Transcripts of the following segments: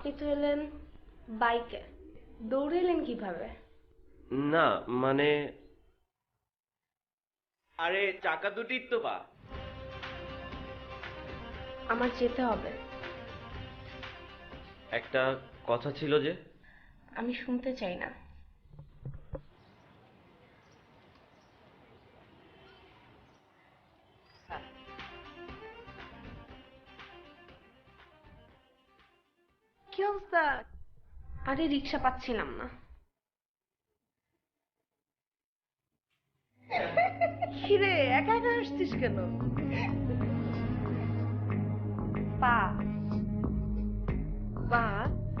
আপনি তো এলেন বাইকে, দৌড়ে এলেন কিভাবে? না মানে আরে চাকা দুটির তো পা। আমার যেতে হবে। একটা কথা ছিল যে। আমি শুনতে চাই না। কি অবস্থা? আরে রিক্সা পাচ্ছিলাম না। কিরে একা একা আসছিস কেন? পা। পা?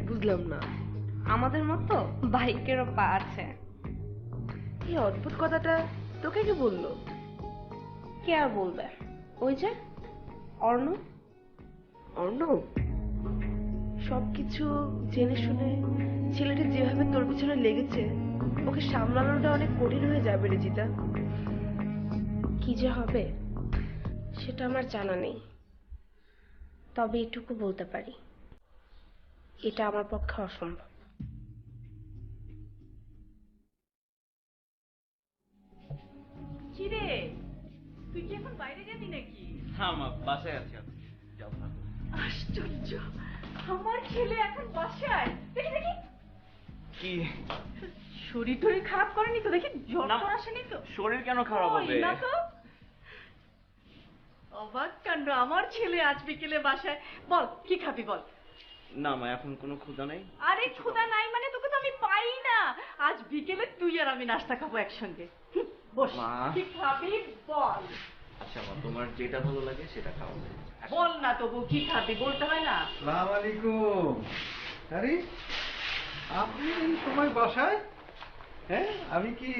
বুঝলাম না। আমাদের মতো বাইকেরও পা আছে। এই অদ্ভুত কথাটা তোকে কে বললো? কে আর বলবে? ওই যে অর্ণব। অর্ণব? সবকিছু জেনে শুনে ছেলেটা যেভাবে তোর পিছনে লেগেছে, ওকে সামলানোটা অনেক কঠিন হয়ে যাবে রে জিতা। কি যে হবে সেটা আমার জানা নেই, তবে এটুকু বলতে পারি, এটা আমার পক্ষে অসম্ভব। কিরে তুই কি এখন বাইরে যাবি নাকি? হ্যাঁ মা, বাসায় আছি আমি। যাও না। আশ্চর্য, আমার ছেলে এখন বাসায়? দেখি দেখি, কি? শরীর টরীর খারাপ করেনি তো? দেখি জ্বর না। টর আসেনি তো? শরীর কেন খারাপ ওই হবে? না তো। অবাক কাণ্ড, আমার ছেলে আজ বিকেলে বাসায়। বল কি খাবি বল। না মা, এখন কোনো ক্ষুধা নেই। আরে ক্ষুধা নাই মানে তোকে তো আমি পাই না। আজ বিকেলে তুই আর আমি নাস্তা খাবো একসঙ্গে। বস, মা। কি খাবি বল। আচ্ছা মা, তোমার যেটা ভালো লাগে সেটা খাও। বল না তবু কি খাবি, বলতে হয় না? আসসালামু আলাইকুম। আরে আপনি এই সময় বাসায়? হ্যাঁ, আমি কি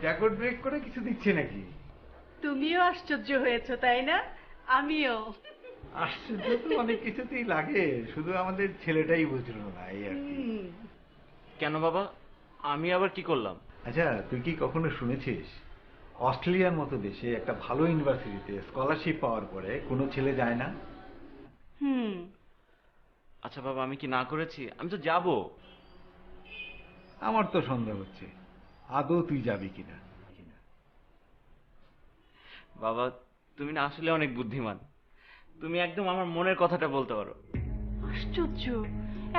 রেকর্ড ব্রেক করে কিছু দিচ্ছি নাকি? তুমিও আশ্চর্য হয়েছো তাই না? আমিও। আশ্চর্য তো অনেক কিছুতেই লাগে, শুধু আমাদের ছেলেটাই বুঝলো না, এই আর কি। কেন বাবা, আমি আবার কি করলাম? আচ্ছা, তুই কি কখনো শুনেছিস অস্ট্রেলিয়ার মতো দেশে একটা ভালো ইউনিভার্সিটিতে স্কলারশিপ পাওয়ার পরে কোনো ছেলে যায় না? আচ্ছা বাবা, আমি কি না করেছি? আমি তো যাব। আমার তো সন্দেহ হচ্ছে আদৌ তুই যাবি কিনা। বাবা, তুমি না আসলে অনেক বুদ্ধিমান। তুমি একদম আমার মনের কথাটা বলতে পারো। আশ্চর্য,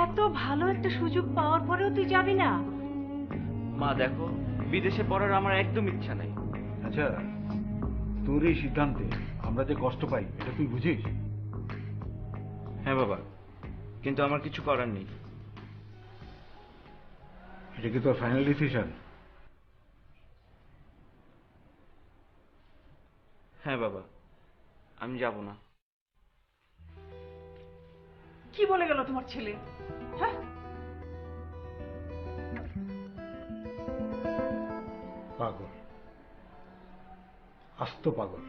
এত ভালো একটা সুযোগ পাওয়ার পরেও তুই যাবি না? মা দেখো, বিদেশে পড়ার আমার একদম ইচ্ছা নাই। আচ্ছা, তোর এই সিদ্ধান্তে আমরা যে কষ্ট পাই এটা তুই বুঝিস? হ্যাঁ বাবা, কিন্তু আমার কিছু করার নেই। এটা কি তোর ফাইনাল ডিসিশন? হ্যাঁ বাবা, আমি যাব না। কি বলে গেল তোমার ছেলে? হ্যাঁ, পাগল, আস্ত পাগল।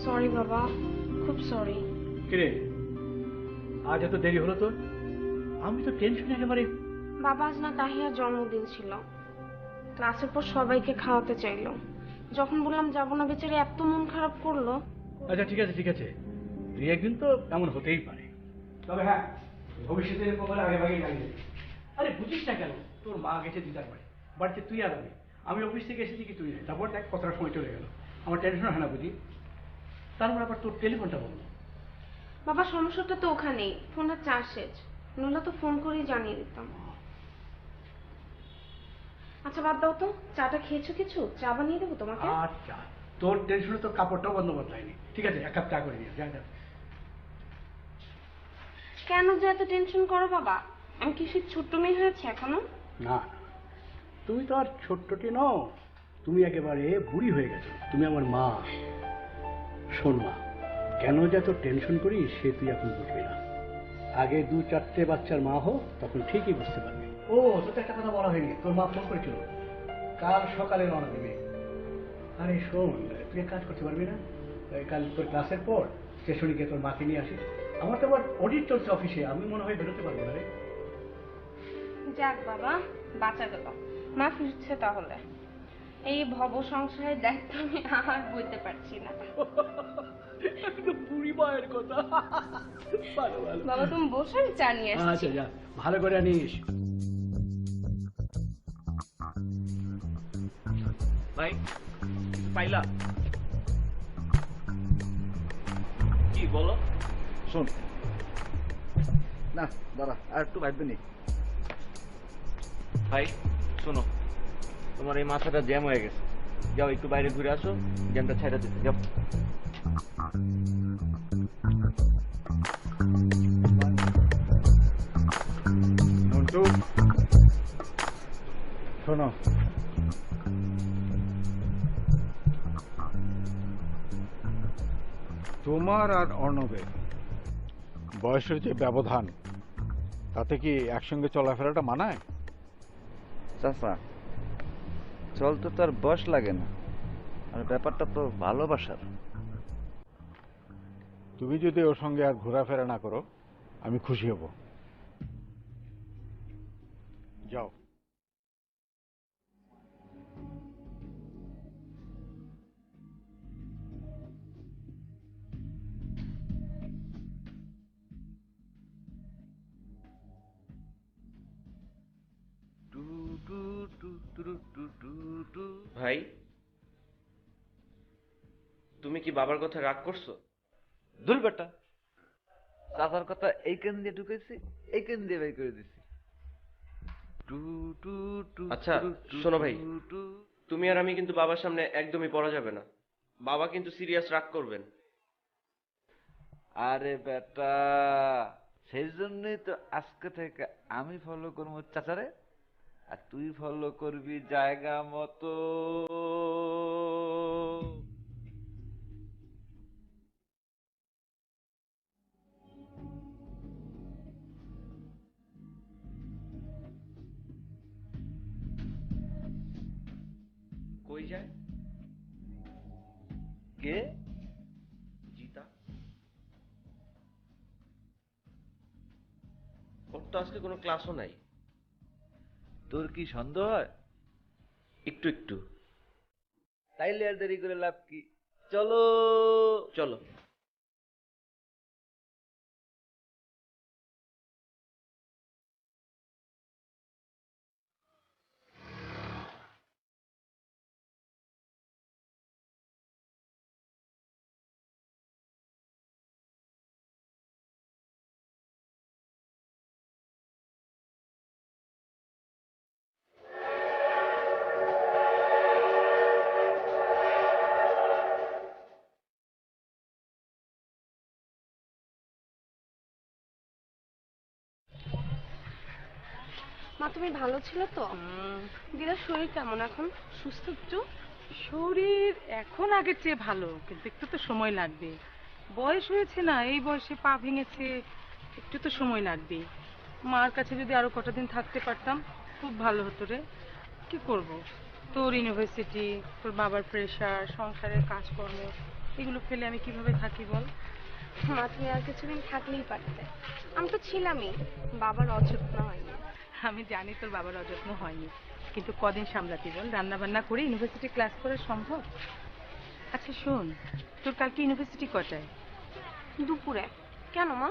সরি বাবা, খুব সরি। কিরে, আজ এত দেরি হলো তোর? আমি তো টেনশনে একেবারে। বাবা আজ না তাহিয়ার জন্মদিন ছিল, ক্লাসের পর সবাইকে খাওয়াতে চাইলো। যখন বললাম যাবো না, বেচারি এত মন খারাপ করলো। আচ্ছা ঠিক আছে ঠিক আছে, দুই একদিন তো এমন হতেই পারে। তবে হ্যাঁ, ভবিষ্যতে এরকম হলে আগে ভাগে লাগিয়ে দেবে। আরে বুঝিস না কেন, তোর মা গেছে দিদার বাড়ি, বাড়িতে তুই আর আমি অফিস থেকে এসেছি কি তুই নেই, তারপর দেখ কতটা সময় চলে গেল। আমার টেনশন হয় না বুঝি? তারপর আবার তোর টেলিফোনটা বললো। বাবা সমস্যাটা তো ওখানেই, ফোনটা চার্জ শেষ, নইলে তো ফোন করেই জানিয়ে দিতাম। আচ্ছা বাদ দাও তো, চাটা খেয়েছো? কিছু চা বানিয়ে দেবো তোমাকে? আচ্ছা, তোর টেনশনে তোর কাপড়টাও বন্ধ করতে হয়নি। ঠিক আছে, এক কাপ চা করে নিয়ে যা যা। কেন যে এত টেনশন করো বাবা? আমি কি সে ছোট্ট মেয়ে হয়েছে এখনো? না না, তুমি তো আর ছোট্টটি নও, তুমি একেবারে বুড়ি হয়ে গেছো। তুমি আমার মা। শোন মা, কেন যে এত টেনশন করিস সে তুই এখন বুঝবি না। আগে 2-4টে বাচ্চার মা হোক, তখন ঠিকই বুঝতে পারবি। ও তোকে একটা কথা বলা হয়নি, তোর মা ফোন করেছিল। কাল সকালে রওনা দিবে। আরে শোন, তুই এক কাজ করতে পারবি না? কাল তোর ক্লাসের পর স্টেশনে গিয়ে তোর মাকে নিয়ে আসিস। আমার তো আবার অডিট চলছে অফিসে, আমি মনে হয় বেরোতে পারবো না রে। যাক বাবা, বাঁচা গেল। মা ফিরছে তাহলে। এই ভব সংসারের দায়িত্ব আমি আর বইতে পারছি না। বুড়ি মায়ের কথা। ভালো ভালো। বাবা তুমি বসে, আমি চা নিয়ে আসছি। আচ্ছা যা, ভালো করে আনিস। ভাই পাইলা কি বলো? শোন না, দাঁড়া আর একটু ভাববে নি। ভাই শোনো, তোমার এই মাথাটা জ্যাম হয়ে গেছে, যাও একটু বাইরে ঘুরে আসো, জ্যামটা ছেড়ে দিতে যাও। নন্টু, শোনো, তোমার আর অর্ণবের বয়সের যে ব্যবধান, তাতে কি একসঙ্গে চলাফেরাটা মানায়? চাচা, চলতে তো আর বয়স লাগে না, আর ব্যাপারটা তো ভালোবাসার। তুমি যদি ওর সঙ্গে আর ঘোরাফেরা না করো, আমি খুশি হব। যাও। ভাই, তুমি কি বাবার কথা রাগ করছো? দূর বেটা, চাচার কথা এই কেন দিয়ে ঢুকেছি, এই কেন দিয়ে বের করে দিছি। আচ্ছা শোনো ভাই, তুমি আর আমি কিন্তু বাবার সামনে একদমই পড়া যাবে না। বাবা কিন্তু সিরিয়াস রাগ করবেন। আরে বেটা, সেই জন্যই তো আজকে থেকে আমি ফলো করবো চাচারে, আর তুই ফলো করবি জায়গা মতো। কই যায় কে? জিতা? ওর তো আজকে কোনো ক্লাসও নাই। তোর কি সন্দেহ হয়? একটু একটু। তাইলে আর দেরি করে লাভ কি, চলো চলো। মা তুমি ভালো ছিল তো? দিদার শরীর কেমন এখন? সুস্থ একটু? শরীর এখন আগের চেয়ে ভালো, কিন্তু একটু তো সময় লাগবে। বয়স হয়েছে না, এই বয়সে পা ভেঙেছে, একটু তো সময় লাগবে। মার কাছে যদি আরো কটা দিন থাকতে পারতাম খুব ভালো হতো রে। কি করব, তোর ইউনিভার্সিটি, তোর বাবার প্রেশার, সংসারের কাজকর্ম, এগুলো ফেলে আমি কিভাবে থাকি বল? মা তুমি আর কিছুদিন থাকলেই পারতে। আমি তো ছিলামই, বাবার অযত্ন হয়নি। আমি জানি তোর বাবার অযত্ন হয়নি, কিন্তু কদিন সামলাতি বল? রান্না বান্না করে ইউনিভার্সিটি ক্লাস করা সম্ভব? আচ্ছা শোন, তোর কালকে ইউনিভার্সিটি কটায়? দুপুরে। কেন মা?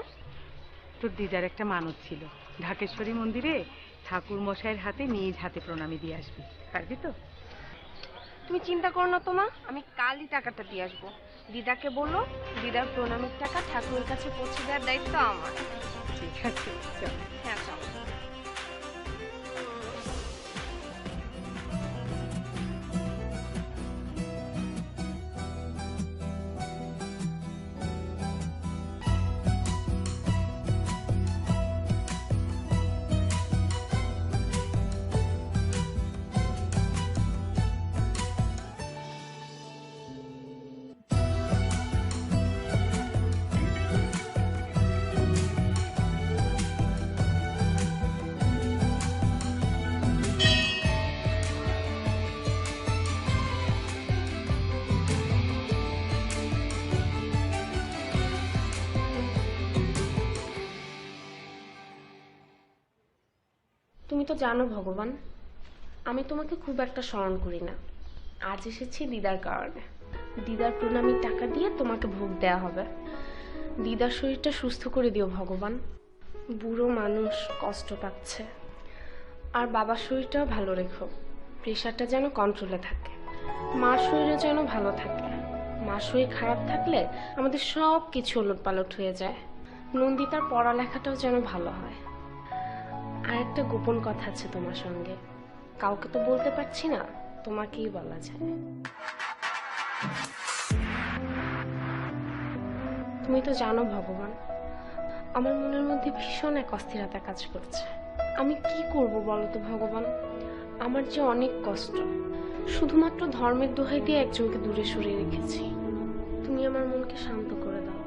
তোর দিদার একটা মানত ছিল, ঢাকেশ্বরী মন্দিরে ঠাকুর মশাইয়ের হাতে নিজ হাতে প্রণামী দিয়ে আসবি, পারবি তো? তুমি চিন্তা করো না তো মা, আমি কালই টাকাটা দিয়ে আসবো। দিদাকে বললো দিদার প্রণামের টাকা ঠাকুরের কাছে পৌঁছে দেওয়ার দায়িত্ব আমার। ঠিক আছে, চল। হ্যাঁ চলো। তুমি তো জানো ভগবান, আমি তোমাকে খুব একটা স্মরণ করি না। আজ এসেছি দিদার কারণে। দিদার প্রণামীর টাকা দিয়ে তোমাকে ভোগ দেয়া হবে। দিদার শরীরটা সুস্থ করে দিও ভগবান। বুড়ো মানুষ কষ্ট পাচ্ছে। আর বাবার শরীরটাও ভালো রেখো, প্রেশারটা যেন কন্ট্রোলে থাকে। মার শরীরও যেন ভালো থাকে। মার শরীর খারাপ থাকলে আমাদের সব কিছু ওলটপালট হয়ে যায়। নন্দিতার পড়ালেখাটাও যেন ভালো হয়। আর একটা গোপন কথা আছে তোমার সঙ্গে, কাউকে তো বলতে পারছি না, তোমাকেই বলা যায়। তুমি তো জানো ভগবান, আমার মনের মধ্যে ভীষণ এক অস্থিরতা কাজ করছে। আমি কি করব বলো তো ভগবান? আমার যে অনেক কষ্ট, শুধুমাত্র ধর্মের দোহাই দিয়ে একজনকে দূরে সরিয়ে রেখেছি। তুমি আমার মনকে শান্ত করে দাও,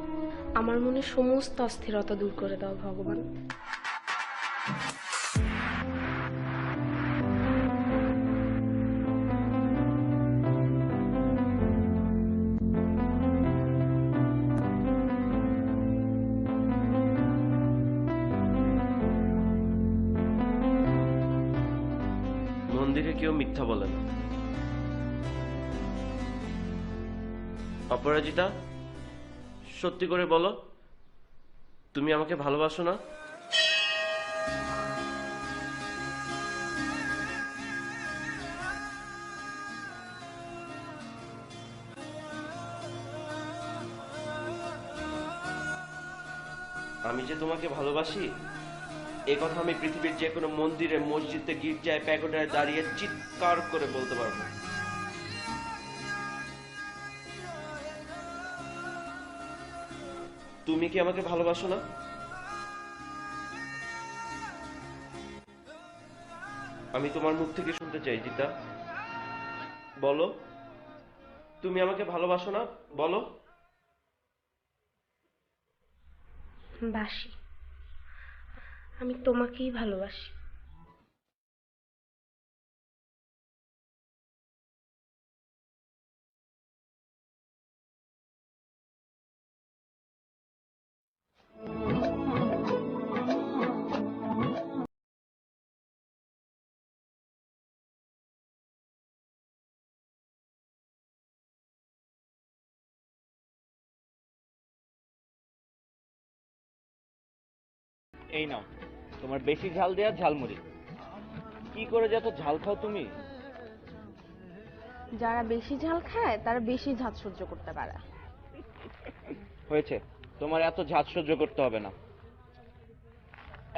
আমার মনের সমস্ত অস্থিরতা দূর করে দাও ভগবান। মন্দিরে কেউ মিথ্যা বলে না। অপরাজিতা, সত্যি করে বলো, তুমি আমাকে ভালোবাসো না? আমি যে তোমাকে ভালোবাসি এ কথা আমি পৃথিবীর যে কোনো মন্দিরে, মসজিদে, গির্জায়, প্যাগোডায় দাঁড়িয়ে চিৎকার করে বলতে পারবো। তুমি কি আমাকে ভালোবাসো না? আমি তোমার মুখ থেকে শুনতে চাই জিতা, বলো তুমি আমাকে ভালোবাসো না, বলো। বাসি, আমি তোমাকেই ভালোবাসি। এই নাও তোমার বেশি ঝাল দেয়া ঝালমুড়ি। কি করে যে এত ঝাল খাও তুমি? যারা বেশি ঝাল খায় তারা বেশি ঝাল সহ্য করতে পারে। হয়েছে, তোমার এত ঝাল সহ্য করতে হবে না।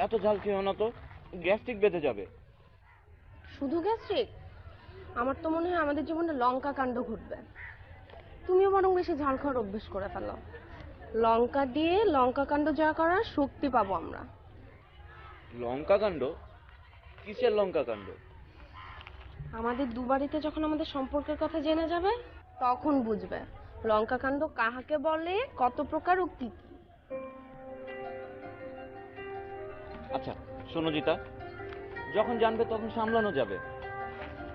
এত ঝাল খেও না তো, গ্যাস্ট্রিক বেঁধে যাবে। শুধু গ্যাস্ট্রিক? আমার তো মনে হয় আমাদের জীবনে লঙ্কা কাণ্ড ঘটবে। তুমিও বরং বেশি ঝাল খাওয়ার অভ্যেস করে ফেলো। লঙ্কা দিয়ে লঙ্কা কাণ্ড যা করার শক্তি পাবো আমরা। লঙ্কা কাণ্ড? কিসের লঙ্কা কাণ্ড? আমাদের দুবারিতে যখন আমাদের সম্পর্কের কথা জেনে যাবে তখন বুঝবে লঙ্কা কাণ্ড কাহাকে বলে, কত প্রকার ও কি কি। আচ্ছা শোনো জিতা, যখন জানবে তখন সামলানো যাবে।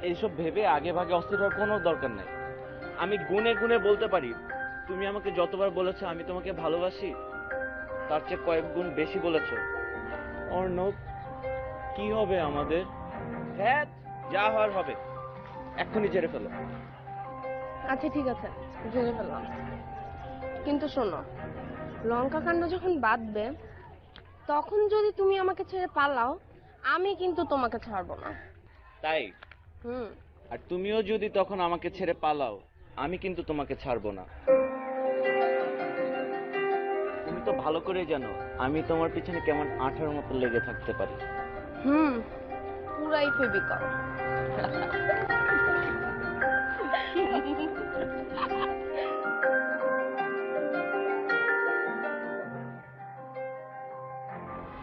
এইসব ভেবে আগে ভাগে অস্থির হওয়ার কোনো দরকার নেই। আমি গুনে গুনে বলতে পারি, তুমি আমাকে যতবার বলেছো আমি তোমাকে ভালোবাসি, তার চেয়ে কয়েক গুণ বেশি বলেছো। অর্ণব, কি হবে আমাদের? হ্যাঁ, যা হওয়ার হবে, এক্ষুনি ঝেড়ে ফেলো। আচ্ছা ঠিক আছে, জেনে ফেললাম। কিন্তু শোনো, লঙ্কা কাণ্ড যখন বাঁধবে তখন যদি তুমি আমাকে ছেড়ে পালাও, আমি কিন্তু তোমাকে ছাড়বো না। তাই? হুম। আর তুমিও যদি তখন আমাকে ছেড়ে পালাও, আমি কিন্তু তোমাকে ছাড়বো না। তুমি তো ভালো করে জানো আমি তোমার পিছনে কেমন আঠার মতো লেগে থাকতে পারি। হুম, পুরাই ফেবিকল।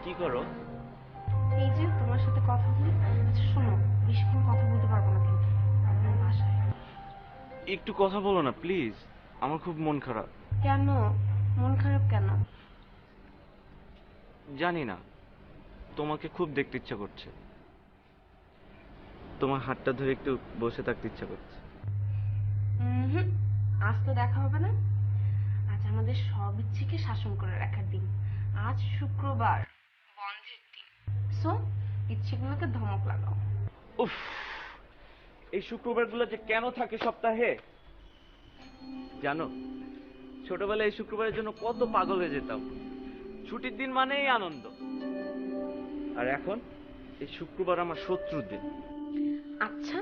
কি করো? এই যে তোমার সাথে কথা বলি। আচ্ছা শোনো, বেশিক্ষণ কথা বলতে পারবো না কিন্তু, আমার বাসায়। একটু কথা বলো না প্লিজ, আমার খুব মন খারাপ। কেন মন খারাপ কেন? জানি না, তোমাকে খুব দেখতে ইচ্ছা করছে। তোমার হাতটা ধরে একটু বসে থাকতে ইচ্ছা করছে। হুম, আজ তো দেখা হবে না। আজ আমাদের সব ইচ্ছেকে শাসন করে রাখার দিন। আজ শুক্রবার, বন্ধের দিন। সো ইচ্ছেগুলোকে ধমক লাগাও। উফ, এই শুক্রবারগুলো যে কেন থাকে সপ্তাহে জানো? ছোটবেলায় এই শুক্রবারের জন্য কত পাগল হয়ে যেতাম। ছুটির দিন মানেই আনন্দ। আর এখন এই শুক্রবার আমার শত্রুর দিন। আচ্ছা,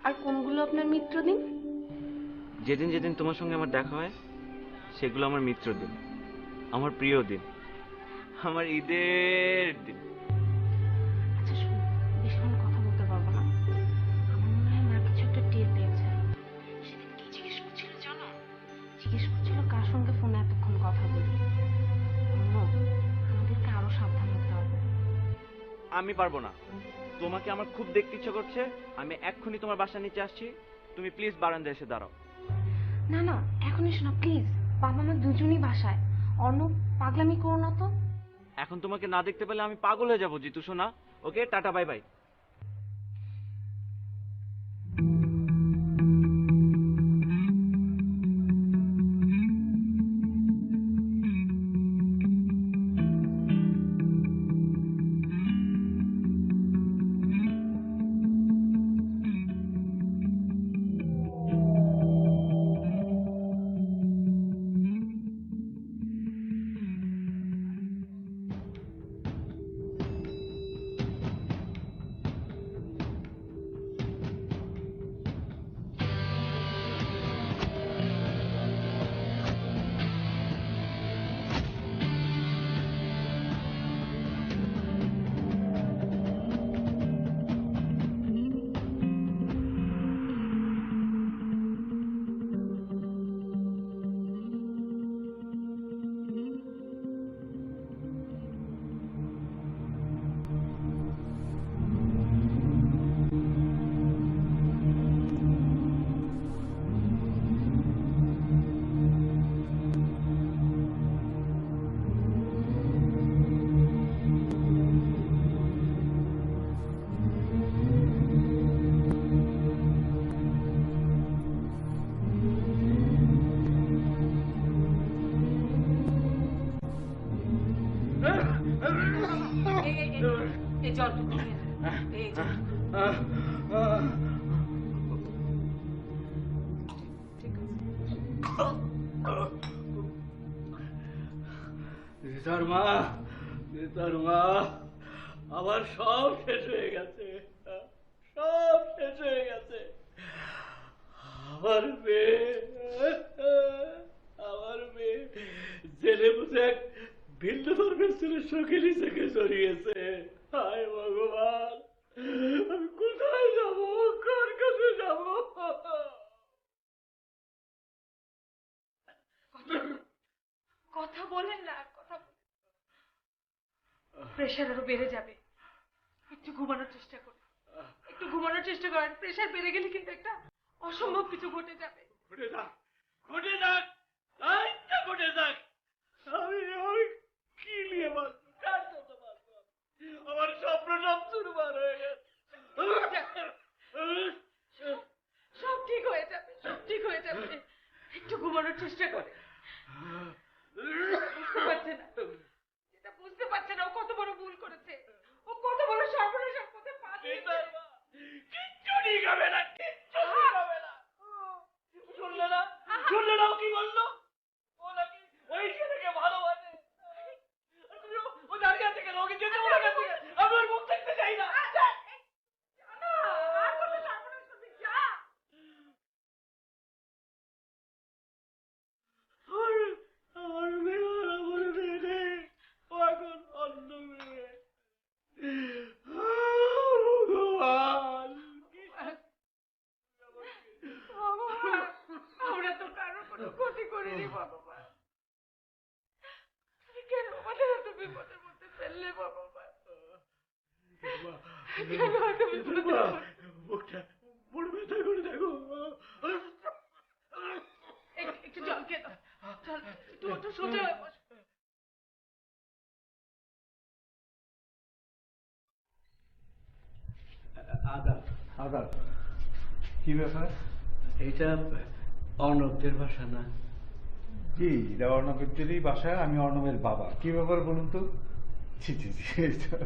আর কোনগুলো আপনার মিত্র দিন? যেদিন যেদিন তোমার সঙ্গে আমার দেখা হয় সেগুলো আমার মিত্র দিন, আমার প্রিয় দিন, আমার ঈদের দিন। আচ্ছা শোনো, বেশিক্ষণ কথা বলতে পারবো না। আমার মনে হয় মা কিছু একটা টের পেয়েছে। সেদিন কি জিজ্ঞেস করছিল জানো? জিজ্ঞেস করছিল কার সঙ্গে ফোনে এতক্ষণ কথা বলি। আমাদেরকে আরো সাবধান হতে হবে। আমি পারবো না। তোমাকে আমার খুব দেখতে ইচ্ছে করছে। আমি এক্ষুনি তোমার বাসার নিচে আসছি। তুমি প্লিজ বারান্দায় এসে দাঁড়াও। না না, এখন এসো না প্লিজ। বাবা মা দুজনই বাসায়। অর্ণব, পাগলামি করো না তো। এখন তোমাকে না দেখতে পেলে আমি পাগল হয়ে যাবো জিতু সোনা। ওকে, টাটা, বাই বাই। এই জল এই জল। নিতার মা, নিতার মা, আমার সব শেষ হয়ে গেছে, সব শেষ হয়ে গেছে। আমার মেয়ে জেলে বসে এক ভিন্ন ধর্মের ছেলের সঙ্গে নিজেকে জড়িয়েছে। হায় ভগবান, আমি কোথায় যাবো, কার কাছে যাবো? কথা বলেন না, কথা প্রেশার আরো বেড়ে যাবে। একটু ঘুমানোর চেষ্টা করুন, একটু ঘুমানোর চেষ্টা করেন। প্রেশার বেড়ে গেলে কিন্তু একটা অসম্ভব কিছু ঘটে যাবে। ঘটে যাক, ঘটে যাক, আইটা ঘটে যাক। আমি আমি কি নিয়ে বাঁচবো, কার সাথে বাঁচবো? আমার স্বপ্ন সব চুরমার হয়ে গেছে। সব ঠিক হয়ে যাবে, সব ঠিক হয়ে যাবে। একটু ঘুমানোর চেষ্টা করে। বুঝতে পারছে না, যেটা বুঝতে পারছে না, ও কত বড় ভুল করেছে, ও কত বড় সর্বনাশের পথে পা দিয়েছে। কিচ্ছু ঠিক হবে না, কিচ্ছু ঠিক হবে না। শুনলে না, শুনলে না ও কি বললো? ও নাকি ওই ছেলেকে ভালোবাসে। আর তুমি ও দাঁড়িয়ে আছে কেন? ওকে যেতে বলে গেছে। আমি ওর মুখ দেখতে চাই না। আর কত সর্বনাশ করবি, যা। আমার মেয়ে আর আমার মেয়ে নেই, ও এখন অন্য মেয়ে। ভগবান, আমরা তো কারো কোনো ক্ষতি করিনি ভগবান। তুমি কেন আমাদের এত বিপদের মধ্যে ফেললে ভগবান? কেন এত বিপদের মধ্যে? মুখটা বড় ব্যথা করে দেখো। একটু জল খেয়ে দাও, জল একটু একটু সোজা হয়ে বসো। আদাব, আদাব। কি ব্যাপার? এইটা অর্ণবদের ভাষা না? জি, এটা অর্ণবের বাসা। আমি অর্ণবের বাবা। কি ব্যাপার বলুন তো? জি জি জি,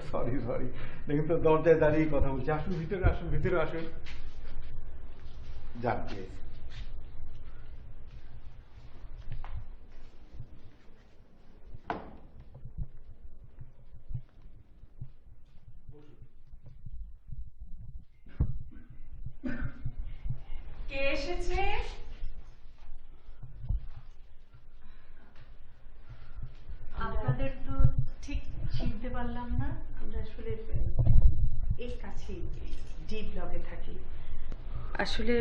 সরি সরি, দেখুন তো দরজায় দাঁড়িয়ে কথা বলছি। আসুন ভিতরে, আসুন ভিতরে আসুন। যান প্লিজ। কে এসেছে? আপনাদের তো ঠিক চিনতে পারলাম না। আমরা আসলে এই কাছেই ডি ব্লকে থাকি। আসলে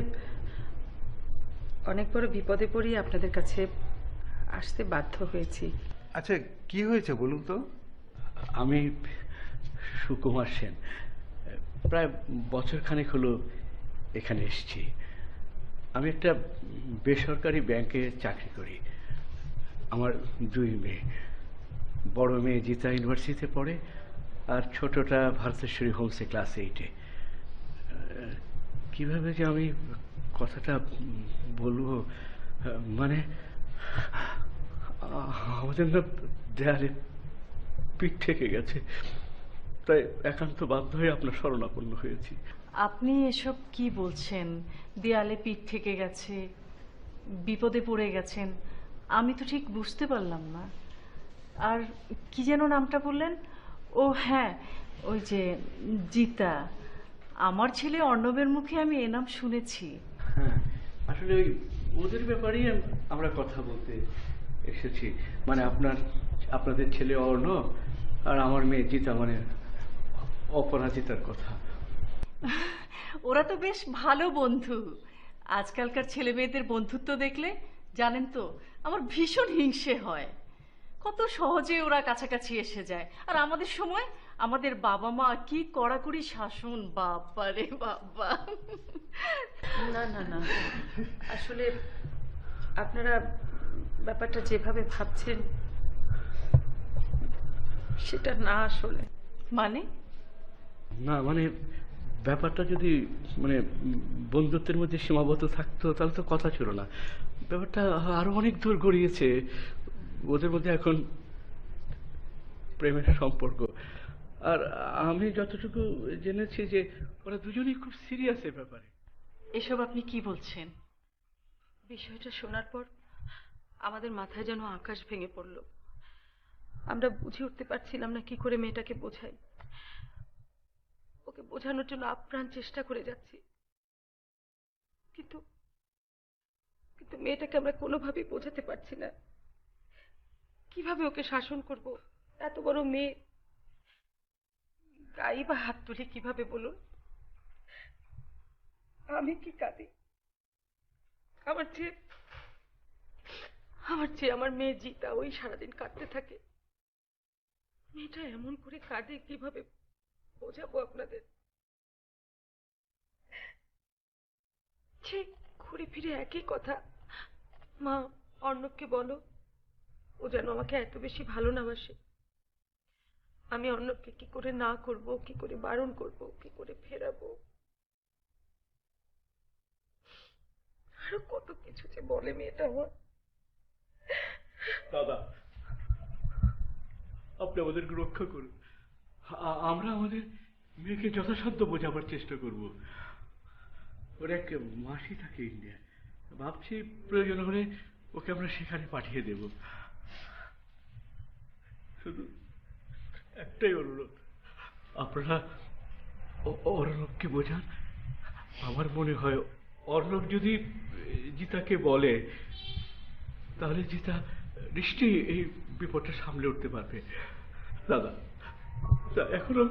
অনেক বড় বিপদে পড়ি আপনাদের কাছে আসতে বাধ্য হয়েছি। আচ্ছা, কি হয়েছে বলুন তো? আমি সুকুমার সেন, প্রায় বছরখানেক হলো এখানে এসেছি। আমি একটা বেসরকারি ব্যাংকে চাকরি করি। আমার দুই মেয়ে, বড় মেয়ে জিতা ইউনিভার্সিটিতে পড়ে, আর ছোটটা ভারতেশ্বরী হোমসে ক্লাস 8-এ। কিভাবে যে আমি কথাটা বলবো, মানে আমাদের না দেয়ালে পিঠ থেকে গেছে, তাই একান্ত বাধ্য হয়ে আপনার শরণাপন্ন হয়েছি। আপনি এসব কি বলছেন? দেয়ালে পিঠ থেকে গেছে, বিপদে পড়ে গেছেন, আমি তো ঠিক বুঝতে পারলাম না। আর কি যেন নামটা বললেন? ও হ্যাঁ, ওই যে জিতা। আমার ছেলে অর্ণবের মুখে আমি এ নাম শুনেছি। হ্যাঁ, আসলে ওই ওদের ব্যাপারেই আমরা কথা বলতে এসেছি। মানে আপনাদের ছেলে অর্ণব আর আমার মেয়ে জিতা, মানে অপরাজিতার কথা। ওরা তো বেশ ভালো বন্ধু। আজকালকার ছেলে মেয়েদের বন্ধুত্ব দেখলে জানেন তো আমার ভীষণ হিংসে হয়। কত সহজে ওরা কাছাকাছি এসে যায়, আর আমাদের সময় আমাদের বাবা মা কি কড়াকড়ি শাসন, বাবা রে বাবা। না না না, আসলে আপনারা ব্যাপারটা যেভাবে ভাবছেন সেটা না আসলে। মানে না মানে ব্যাপারটা যদি মানে বন্ধুত্বের মধ্যে সীমাবদ্ধ থাকতো তাহলে তো কথা ছিল না। ব্যাপারটা আরো অনেক দূর গড়িয়েছে। ওদের মধ্যে এখন প্রেমের সম্পর্ক। আর আমি যতটুকু জেনেছি যে ওরা দুজনেই খুব সিরিয়াস এ ব্যাপারে। এসব আপনি কি বলছেন? বিষয়টা শোনার পর আমাদের মাথায় যেন আকাশ ভেঙে পড়ল। আমরা বুঝে উঠতে পারছিলাম না কি করে মেয়েটাকে বোঝাই। ওকে বোঝানোর জন্য আপ্রাণ চেষ্টা করে যাচ্ছি, কিন্তু কিন্তু মেয়েটাকে আমরা কোনোভাবেই বোঝাতে পারছি না। কিভাবে ওকে শাসন করব? এত বড় মেয়ে, গায়ে বা হাত তুলে কিভাবে বলুন? আমি কি কাঁদি, আমার চেয়ে আমার মেয়ে জিতা ওই সারাদিন কাঁদতে থাকে। মেয়েটা এমন করে কাঁদে, কিভাবে বোঝাবো আপনাদের? ঠিক ঘুরে ফিরে একই কথা। মা, অর্ণবকে বলো ও যেন আমাকে এত বেশি ভালো না বাসে। আমি অর্ণবকে কি করে না করব, কি করে বারণ করব, কি করে ফেরাবো, আরো কত কিছু যে বলে মেয়েটা আমার। দাদা, আপনি আমাদেরকে রক্ষা করুন। আমরা আমাদের মেয়েকে যথাসাধ্য বোঝাবার চেষ্টা করব। ওর এক মাসি থাকে ইন্ডিয়া, ভাবছি প্রয়োজন হলে ওকে আমরা সেখানে পাঠিয়ে দেব। শুধু একটাই অনুরোধ, আপনারা অর্ণবকে বোঝান। আমার মনে হয় অর্ণব যদি জিতাকে বলে তাহলে জিতা নিশ্চয়ই এই বিপদটা সামলে উঠতে পারবে। দাদা, এখনো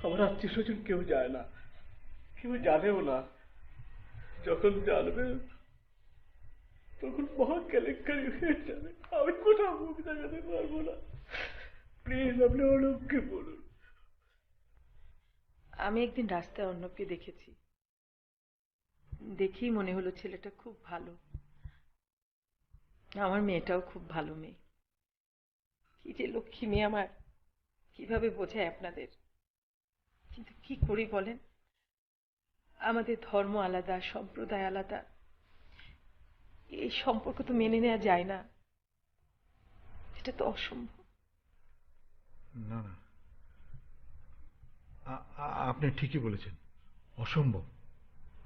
আমার আত্মীয় স্বজন কেউ যায় না, কেউ জানেও না। যখন জানবে তখন মহা কেলেঙ্কারি হয়ে যাবে। আমি কোথাও মুখ দেখাতে পারবো না। প্লিজ আপনি অর্ণবকে বলুন। আমি একদিন রাস্তায় অর্ণবকে দেখেছি, দেখেই মনে হলো ছেলেটা খুব ভালো। আমার মেয়েটাও খুব ভালো মেয়ে। কি যে লক্ষ্মী মেয়ে আমার, কিভাবে বোঝায় আপনাদের? কিন্তু কি করি বলেন, আমাদের ধর্ম আলাদা, সম্প্রদায় আলাদা, এই সম্পর্ক তো মেনে নেওয়া যায় না। এটা তো অসম্ভব। না না, আপনি ঠিকই বলেছেন, অসম্ভব,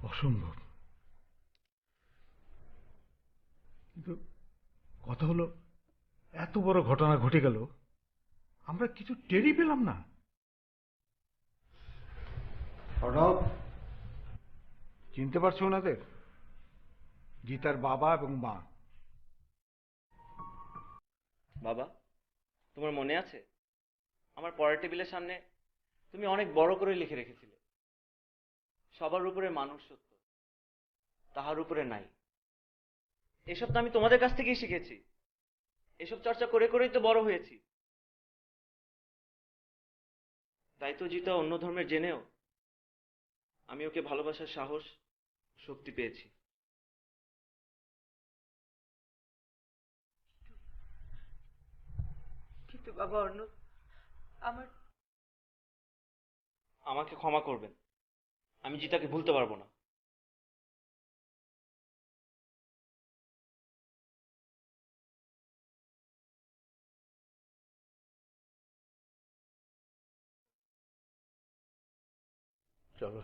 অসম্ভব। কিন্তু কথা হলো, এত বড় ঘটনা ঘটে গেল, আমরা কিছু টেরই পেলাম না। অর্ণব, চিনতে পারছো ওনাদের? গীতার বাবা এবং মা। বাবা, তোমার মনে আছে আমার পড়ার টেবিলের সামনে তুমি অনেক বড় করে লিখে রেখেছিলে, সবার উপরে মানুষ সত্য, তাহার উপরে নাই। এসব তো আমি তোমাদের কাছ থেকেই শিখেছি, এসব চর্চা করে করেই তো বড় হয়েছি। তাই তো জিতা অন্য ধর্মের জেনেও আমি ওকে ভালোবাসার সাহস, শক্তি পেয়েছি। কিন্তু বাবা অর্ণব, আমাকে ক্ষমা করবেন, আমি জিতাকে ভুলতে পারবো না। চলো।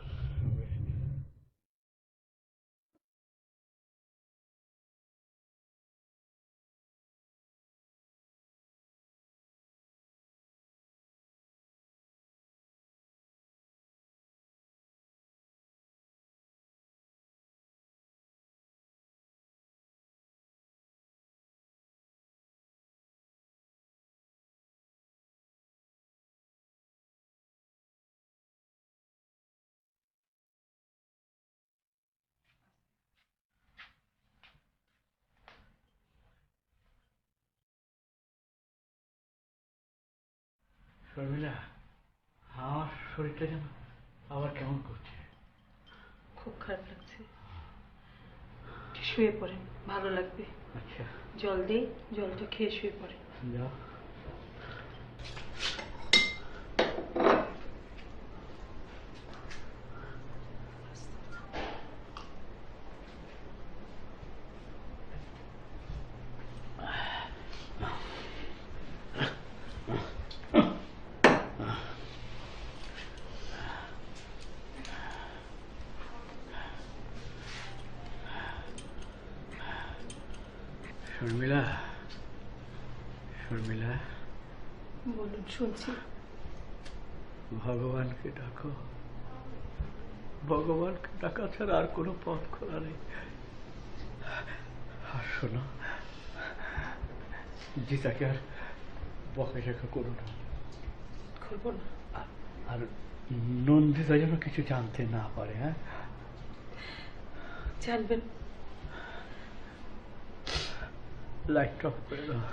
শর্মিলা, আমার শরীরটা যেন আবার কেমন করছে। খুব খারাপ লাগছে, শুয়ে পড়েন, ভালো লাগবে। আচ্ছা, জল দিই, জলটা খেয়ে শুয়ে পড়েন। যাও। শর্মিলা, শর্মিলা, বলুন, শুনছি। ভগবানকে ডাকো, ভগবানকে ডাকা ছাড়া আর কোনো পথ খোলা নেই। আর শোনো, জিতাকে আর বকাঝকা করো না, করবো না। আর নন্দিতা যেন কিছু জানতে না পারে। হ্যাঁ, জানবেন। লাইট অফ করে দাও,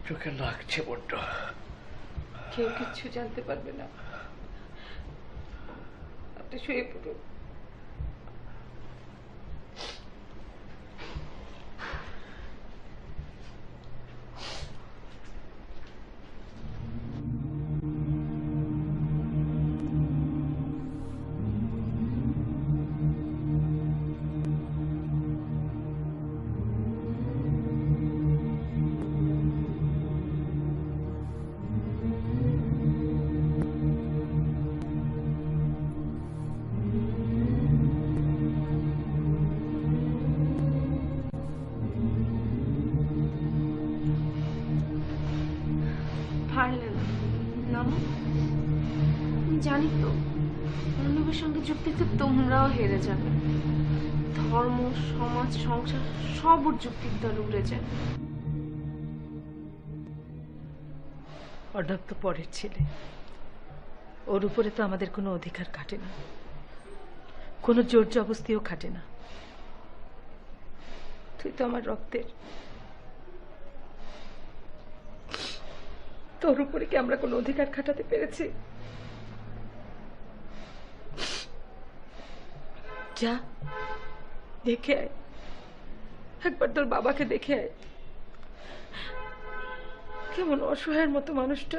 চোখে লাগছে বড্ড। কেউ কিচ্ছু জানতে পারবে না, আপনি শুয়ে পড়ুন। পারলে না, নামো। আমি জানি তো অর্ণবের সঙ্গে যুক্তিতে তোমরাও হেরে যাবে। ধর্ম, সমাজ, সংসার সব ওর যুক্তির দলে উড়ে যায়। অর্ণব তো পরের ছেলে, ওর উপরে তো আমাদের কোনো অধিকার খাটে না, কোনো জোর জবস্তিও খাটে না। তুই তো আমার রক্তের, তোর উপরে কি আমরা কোনো অধিকার খাটাতে পেরেছি? যা দেখে আয়, একবার তোর বাবাকে দেখে আয়, কেমন অসহায়ের মতো মানুষটা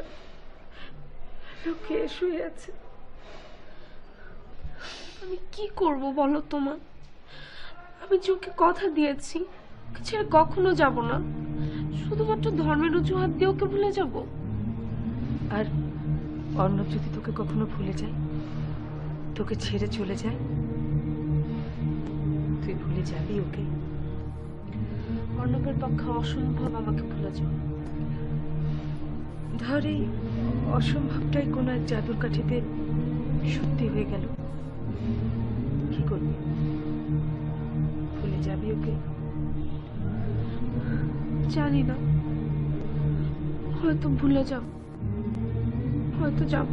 লুকিয়ে শুয়ে আছে। আমি কি করব বলো তোমার? আমি চোখে কথা দিয়েছি, ওকে ছেড়ে কখনো যাব না। শুধুমাত্র ধর্মের অজুহাত দিয়ে ওকে ভুলে যাব? আর অর্ণব যদি তোকে কখনো ভুলে যায়, তোকে ছেড়ে চলে যায়, তুই ভুলে যাবি ওকে? অর্ণবের পক্ষে অসম্ভব আমাকে ভুলে যাওয়া। ধর এই অসম্ভবটাই কোনো এক জাদুর কাঠিতে সত্যি হয়ে গেল, কি করবি? ভুলে যাবি ওকে? জানি না, হয়তো ভুলে যাব, হয়তো যাব।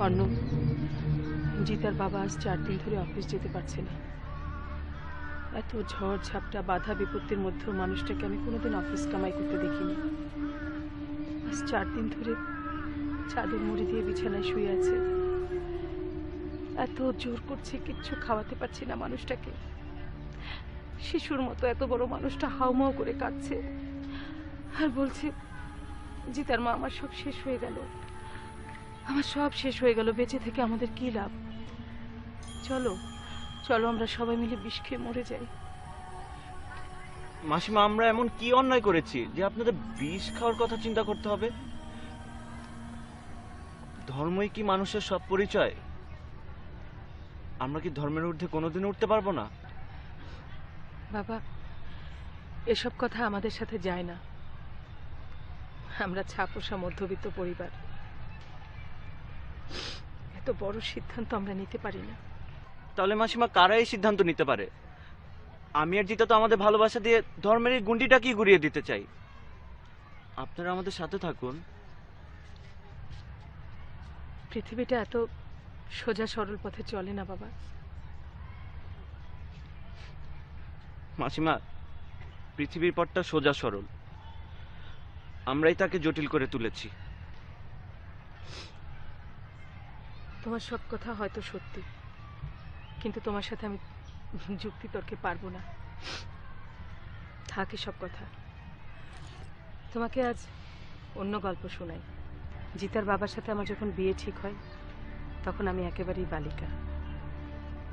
অর্ণব, জিতার বাবা আজ 4 দিন ধরে অফিস যেতে পারছে না। এত ঝড় ঝাপটা বাধা বিপত্তির মধ্যেও মানুষটাকে আমি কোনোদিন অফিস কামাই করতে দেখিনি। আজ 4 দিন ধরে চাদর মুড়ি দিয়ে বিছানায় শুয়ে আছে। এত জোর করছে, কিচ্ছু খাওয়াতে পারছি না মানুষটাকে। শিশুর মতো এত বড় মানুষটা হাউমাউ করে কাঁদছে আর বলছে, জিতার মা, আমার সব শেষ হয়ে গেল, আমার সব শেষ হয়ে গেল, বেঁচে থেকে আমাদের কি লাভ? চলো চলো আমরা সবাই মিলে বিষ খেয়ে মরে যাই। মাসিমা, আমরা এমন কি অন্যায় করেছি যে আপনাদের বিষ খাওয়ার কথা চিন্তা করতে হবে? ধর্মই কি মানুষের সব পরিচয়? আমরা কি ধর্মের ঊর্ধ্বে কোনোদিন উঠতে পারবো না? বাবা, এসব কথা আমাদের সাথে যায় না। আমরা ছাপোষা মধ্যবিত্ত পরিবার, এত বড় সিদ্ধান্ত আমরা নিতে পারি না। তাহলে মাসিমা, কারা এই সিদ্ধান্ত নিতে পারে? আমি আর জিতা তো আমাদের ভালোবাসা দিয়ে ধর্মের এই গুন্ডিটা কি ঘুরিয়ে দিতে চাই। আপনারা আমাদের সাথে থাকুন। পৃথিবীটা এত সোজা সরল পথে চলে না বাবা। মাসিমা, পৃথিবীর পথটা সোজা সরল, আমরাই তাকে জটিল করে তুলেছি। তোমার সব কথা হয়তো সত্যি, কিন্তু তোমার সাথে আমি যুক্তি তর্কে পারবো না। থাকে সব কথা। তোমাকে আজ অন্য গল্প শোনাই। জিতার বাবার সাথে আমার যখন বিয়ে ঠিক হয়, তখন আমি একেবারেই বালিকা।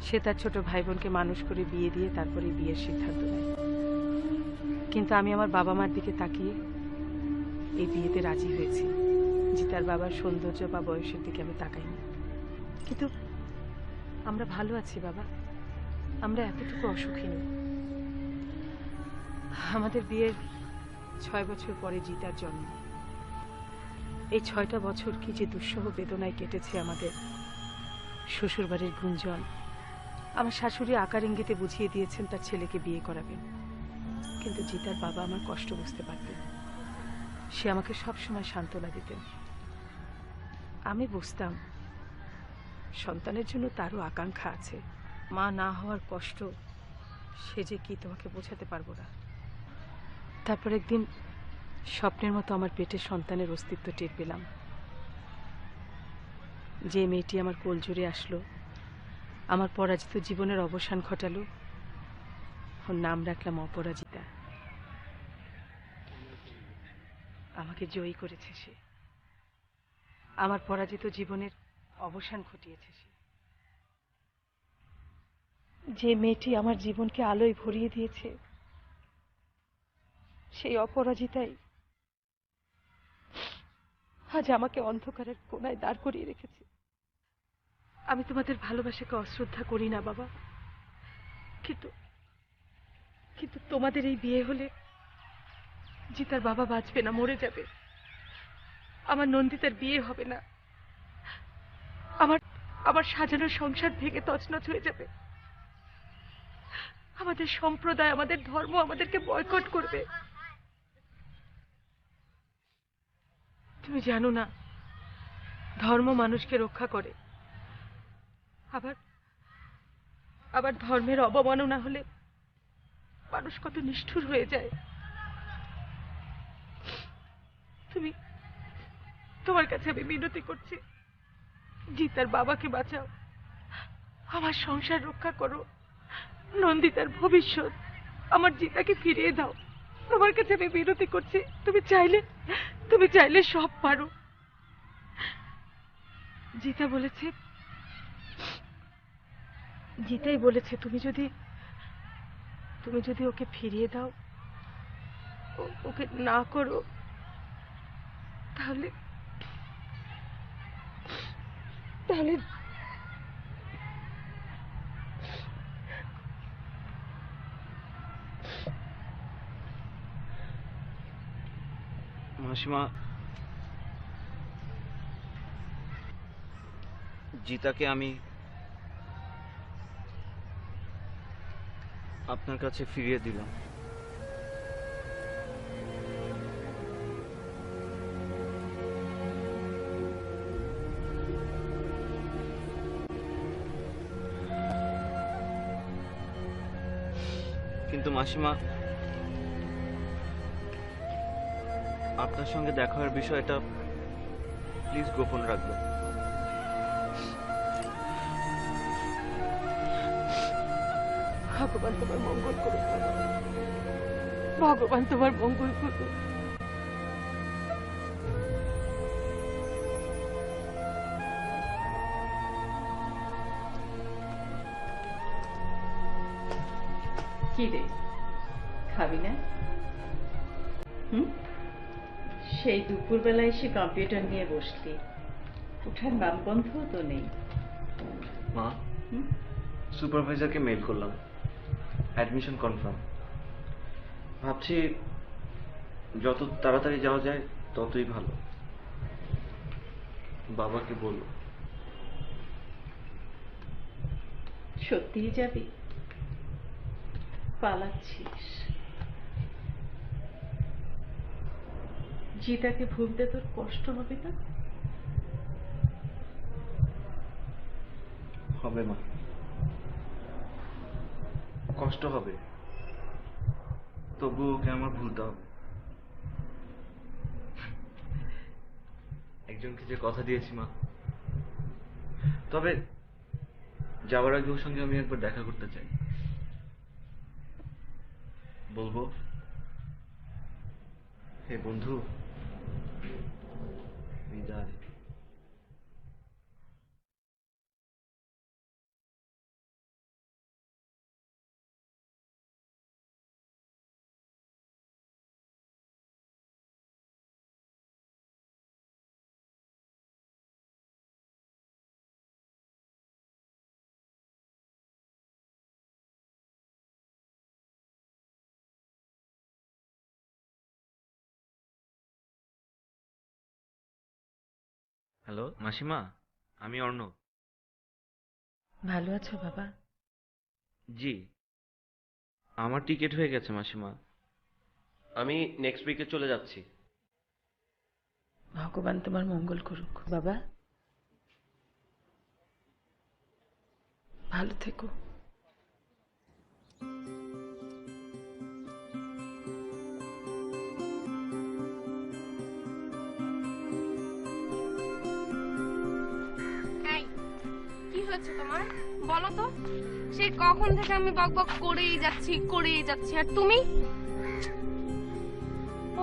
সে তার ছোট ভাই বোনকে মানুষ করে বিয়ে দিয়ে তারপরে বিয়ের সিদ্ধান্ত নেয়। কিন্তু আমি আমার বাবা মার দিকে তাকিয়ে এই বিয়েতে রাজি হয়েছি। জিতার বাবার সৌন্দর্য বা বয়সের দিকে আমি তাকাইনি। কিন্তু আমরা ভালো আছি বাবা, আমরা এতটুকু অসুখী নই। আমাদের বিয়ের 6 বছর পরে জিতার জন্ম। এই 6টা বছর কি যে দুঃসহ বেদনায় কেটেছে আমাদের। শ্বশুরবাড়ির গুঞ্জন, আমার শাশুড়ি আকার ইঙ্গিতে বুঝিয়ে দিয়েছেন তার ছেলেকে বিয়ে করাবেন, কিন্তু জিতার বাবা আমার কষ্ট বুঝতে পারতেন। সে আমাকে সবসময় সান্ত্বনা দিতেন। আমি বুঝতাম সন্তানের জন্য তারও আকাঙ্ক্ষা আছে। মা না হওয়ার কষ্ট সে যে কি তোমাকে বোঝাতে পারবো না। তারপর একদিন স্বপ্নের মতো আমার পেটে সন্তানের অস্তিত্ব টের পেলাম। যে মেয়েটি আমার কোল জুড়ে আসলো, আমার পরাজিত জীবনের অবসান ঘটালো, ওর নাম রাখলাম অপরাজিতা। আমাকে জয়ী করেছে সে, আমার পরাজিত জীবনের অবসান ঘটিয়েছে সে। যে মেয়েটি আমার জীবনকে আলোয় ভরিয়ে দিয়েছে, সেই অপরাজিতাই আজ আমাকে অন্ধকারের কোণায় দাঁড় করিয়ে রেখেছে। আমি তোমাদের ভালোবাসাকে অশ্রদ্ধা করি না বাবা, কিন্তু কিন্তু তোমাদের এই বিয়ে হলে জিতার বাবা বাঁচবে না, মরে যাবে। আমার নন্দিতার বিয়ে হবে না, আমার আমার সাজানো সংসার ভেঙে তছনছ হয়ে যাবে। আমাদের সম্প্রদায়, আমাদের ধর্ম আমাদেরকে বয়কট করবে। তুমি জানো না, ধর্ম মানুষকে রক্ষা করে, আবার আবার ধর্মের অবমাননা হলে মানুষ কত নিষ্ঠুর হয়ে যায়। তুমি, তোমার কাছে আমি মিনতি করছি, জিতার বাবাকে বাঁচাও, আমার সংসার রক্ষা করো, নন্দিতার ভবিষ্যৎ আমার জিতাকে ফিরিয়ে দাও। তোমার কাছে আমি বিনতি করছি, তুমি চাইলে সব পারো। জিতাই বলেছে তুমি যদি ওকে ফিরিয়ে দাও, ওকে না করো, তাহলে তাহলে মাসিমা, জিতাকে আমি আপনার কাছে ফিরিয়ে দিলাম। কিন্তু মাসিমা, আপনার সঙ্গে দেখা হওয়ার বিষয়টা প্লিজ গোপন রাখবেন। ভগবান তোমার মঙ্গল করুক বাবা। ভগবান তোমার মঙ্গল করুক। কি রে, খাবি না? সেই দুপুরবেলায় এসে কম্পিউটার নিয়ে বসলি, উঠার নাম গন্ধও তো নেই। মা, সুপারভাইজারকে মেইল করলাম, অ্যাডমিশন কনফার্ম। ভাবছি যত তাড়াতাড়ি যাওয়া যায় ততই ভালো। বাবাকে বলবো। সত্যিই যাবি? পালাচ্ছিস? জিতাকে ভুলতে তোর কষ্ট হবে না? হবে মা, কষ্ট হবে, তবু ওকে আমার ভুলতে হবে। একজনকে যে কথা দিয়েছি মা, তবে যাওয়ার আগে ওর সঙ্গে আমি একবার দেখা করতে চাই। বলবো, হে বন্ধু, বিদায়। হ্যালো মাসিমা, আমি অর্ণব। ভালো আছো বাবা? জি, আমার টিকিট হয়ে গেছে মাসিমা। আমি নেক্সট উইকে চলে যাচ্ছি। ভগবান তোমার মঙ্গল করুক বাবা। ভালো থেকো। কি হয়েছে তোমার, বলো তো? সেই কখন থেকে আমি বকবক করেই যাচ্ছি, আর তুমি?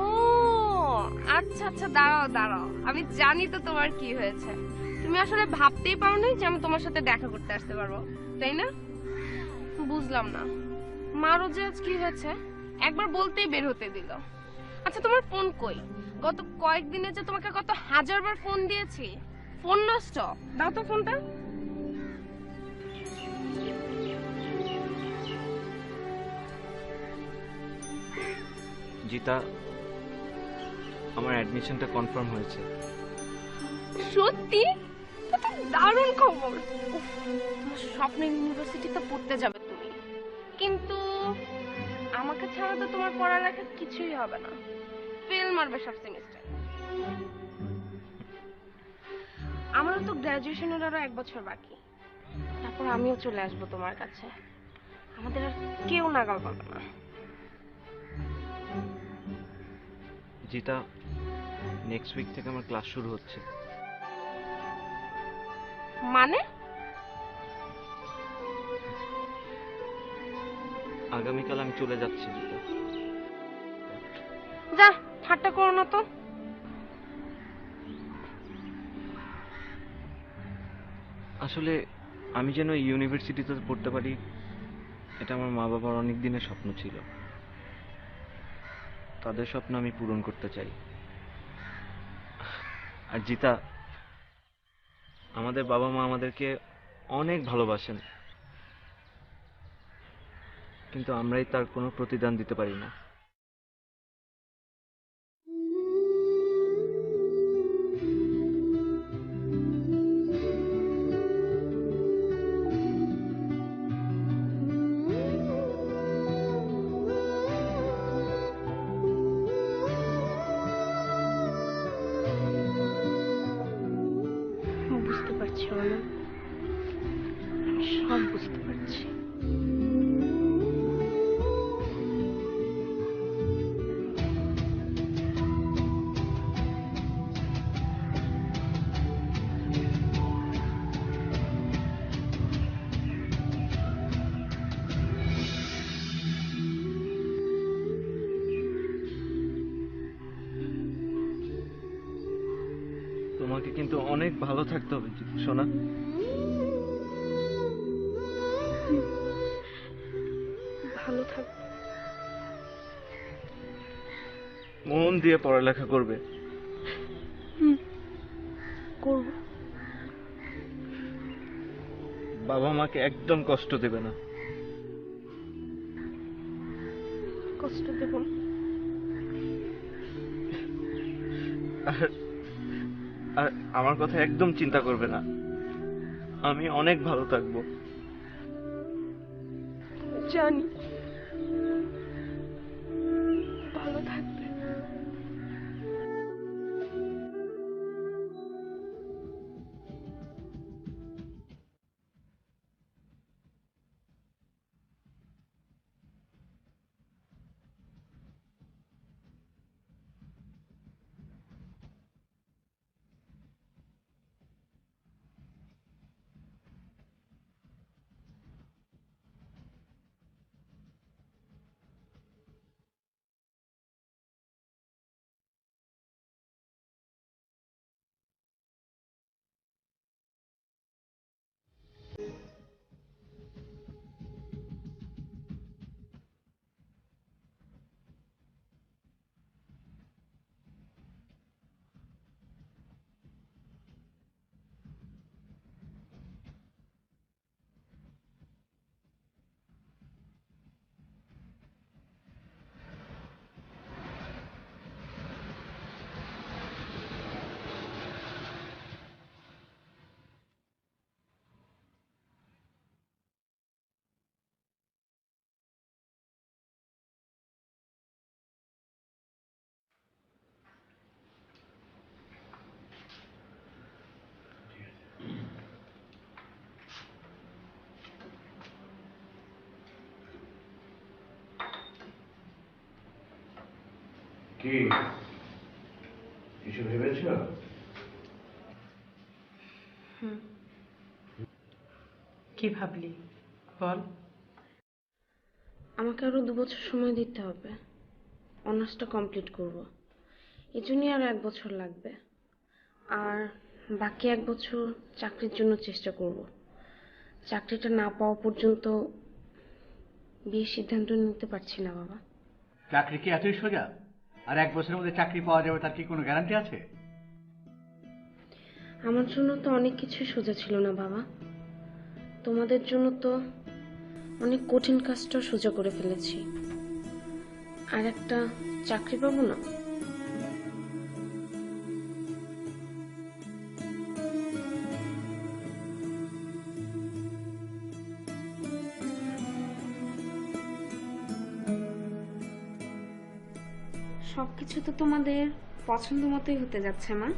ও আচ্ছা আচ্ছা, দাঁড়াও, আমি জানি তো তোমার কি হয়েছে। তুমি আসলে ভাবতেই পারোনি যে আমি তোমার সাথে দেখা করতে আসতে পারবো, তাই না? বুঝলাম না মারও যে আজ কি হয়েছে, একবার বলতেই বের হতে দিল। আচ্ছা তোমার ফোন কই? গত কয়েকদিনে যে তোমাকে কত হাজারবার ফোন দিয়েছি, ফোন নষ্ট। দাও তো ফোনটা। জিতা, আমার অ্যাডমিশনটা কনফার্ম হয়েছে। সত্যি? তো দারুণ খবর। উফ, তোমার স্বপ্নের ইউনিভার্সিটিতে পড়তে যাবে তুমি, কিন্তু আমাকে ছাড়া তো তোমার পড়ালেখা কিছুই হবে না, ফেল মারবে সব সেমিস্টার। আমারও তো গ্র্যাজুয়েশনের আরো 1 বছর বাকি, তারপর আমিও চলে আসবো তোমার কাছে। আমাদের আর কেউ নাগাল পাবে না। জিতা, নেক্সট উইক থেকে আমার ক্লাস শুরু হচ্ছে। মানে? আগামীকাল আমি চলে যাচ্ছি জিতা। যা, ঠাট্টা করো না তো। আসলে আমি যেন এই ইউনিভার্সিটিতে পড়তে পারি, এটা আমার মা বাবার অনেক দিনের স্বপ্ন ছিল। তাদের স্বপ্ন আমি পূরণ করতে চাই। আর জিতা, আমাদের বাবা মা আমাদেরকে অনেক ভালোবাসেন, কিন্তু আমরাই তার কোনো প্রতিদান দিতে পারি না। বুঝতে পারছি অর্ণব, সব বুঝতে পারছি। তোমাকে কিন্তু অনেক ভালো থাকতে হবে সোনা। ভালো থাকবে। মন দিয়ে পড়ালেখা করবে। করব। বাবা মাকে একদম কষ্ট দেবে না। কষ্ট দেব না। আর আর আমার কথা একদম চিন্তা করবে না, আমি অনেক ভালো থাকবো। জানি ভালো থাকবে। কি কিছু ভেবেছ? কি ভাবলি বল। আমাকে আরো 2 বছর সময় দিতে হবে, অনার্সটা কমপ্লিট করব। এই জন্যই আর 1 বছর লাগবে। আর বাকি 1 বছর চাকরির জন্য চেষ্টা করব। চাকরিটা না পাওয়া পর্যন্ত বিয়ের সিদ্ধান্ত নিতে পারছি না বাবা। চাকরি কি এতই সোজা? আর 1 বছরের মধ্যে চাকরি পাওয়া যাবে তার কি কোনো গ্যারান্টি আছে? আমার জন্য তো অনেক কিছু সোজা ছিল না বাবা, তোমাদের জন্য তো অনেক কঠিন কাজটাও সোজা করে ফেলেছি। আর একটা চাকরি পাবো না? সবকিছু তো তোমাদের পছন্দ মতোই হতে যাচ্ছে মা।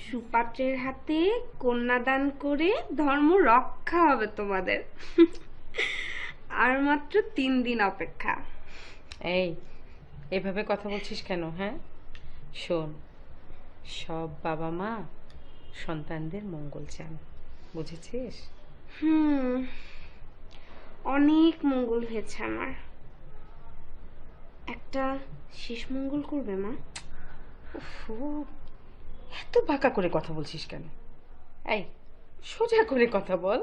সুপাত্রের হাতে কন্যাদান করে ধর্ম রক্ষা হবে তোমাদের। আর মাত্র 3 দিন অপেক্ষা। এই এভাবে কথা বলছিস কেন? হ্যাঁ শোন, সব বাবা মা সন্তানদের মঙ্গল চান, বুঝেছিস? অনেক মঙ্গল হয়েছে আমার, একটা শেষ মঙ্গল করবে মা? উফু, এত বাঁকা করে কথা বলছিস কেন? এই সোজা করে কথা বল।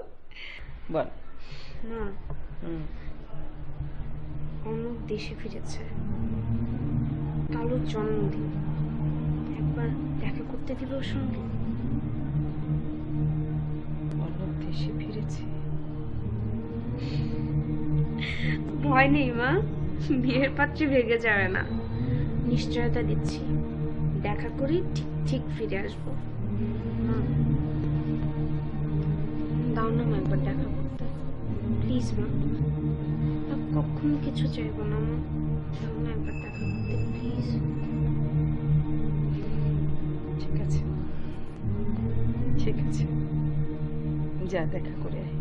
বল। মা, হুম। অর্ণব দেশে ফিরেছে, কালোর জন্মদিন, একবার দেখা করতে দিবে ওর সঙ্গে। অর্ণব দেশে ফিরেছে? ভয় নেই মা, বিয়ের পাত্রী ভেঙে যাবে না, নিশ্চয়তা দিচ্ছি। দেখা করেই ঠিক ঠিক ফিরে আসবো। মা, দাও না মা একবার দেখা করতে, প্লিজ মা। আর কখনো কিছু চাইবো না মা, দাও না একবার দেখা করতে প্লিজ। ঠিক আছে, ঠিক আছে, যা দেখা করে আয়,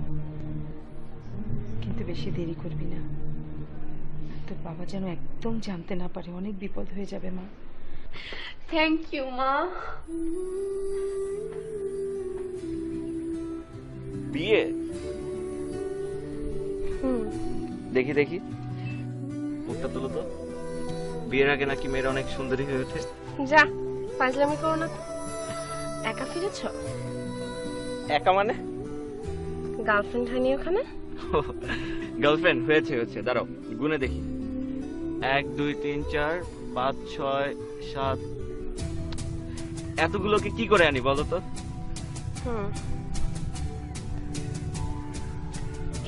কিন্তু বেশি দেরি করবি না। তোর বাবা যেন একদম জানতে না পারে, অনেক বিপদ হয়ে যাবে মা। থ্যাংক ইউ মা। বিয়ে? হুম, দেখি দেখি, মুখটা তুলো তো। বিয়ের আগে নাকি মেয়েরা অনেক সুন্দরী হয়ে ওঠে। যা ফাজলামি করো না তো। একা ফিরেছ? একা মানে? গার্লফ্রেন্ড হয়নি ওখানে? গার্লফ্রেন্ড হয়েছে হয়েছে, দাঁড়াও গুনে দেখি। 1 2 3 4 5 6 7, এতগুলোকে কি করে আনি বলো তো? হুম,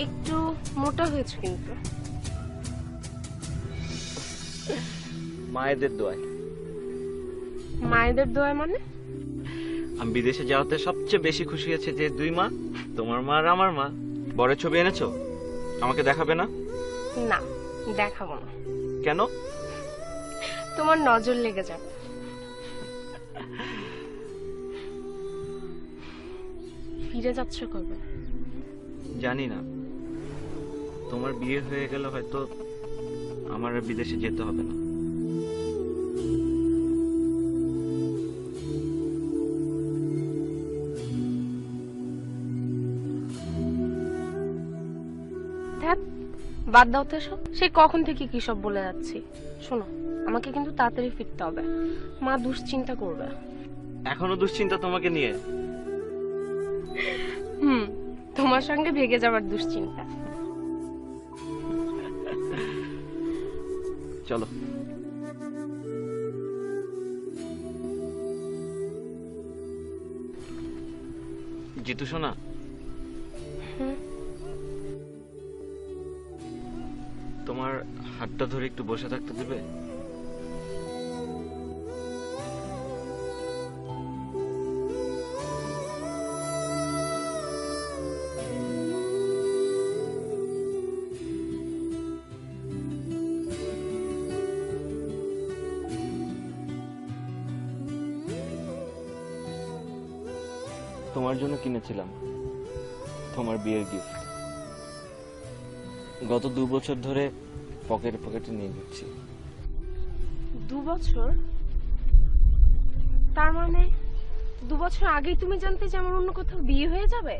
একটু মোটা হয়েছে কিন্তু। মায়েদের দোয়ায়। মায়েদের দোয়া মানে? আমি বিদেশে যাওয়াতে সবচেয়ে বেশি খুশি হয়েছে যে 2 মা, তোমার মা আর আমার মা। বরের ছবি এনেছো? আমাকে দেখাবে না? না, দেখাবো না। কেন? তোমার নজর লেগে যাবে। ফিরে যাচ্ছ কবে? জানি না, তোমার বিয়ে হয়ে গেলে হয়তো আমার আর বিদেশে যেতে হবে না। ধ্যাৎ, বাদ দাও তো এসব। সেই কখন থেকে কি সব বলে যাচ্ছি। শোনো, আমাকে কিন্তু তাড়াতাড়ি ফিরতে হবে, মা দুশ্চিন্তা করবে। এখনো দুশ্চিন্তা তোমাকে নিয়ে? হুম, তোমার সঙ্গে ভেগে যাবার দুশ্চিন্তা। চলো। জিতু শোনা, হুম, তোমার হাতটা ধরে একটু বসে থাকতে দেবে? তোমার জন্য কিনেছিলাম তোমার বিয়ের গিফট। গত 2 বছর ধরে পকেটে পকেটে নিয়ে ঘুরছি। 2 বছর? তার মানে 2 বছর আগেই তুমি জানতে যে আমার অন্য কোথাও বিয়ে হয়ে যাবে?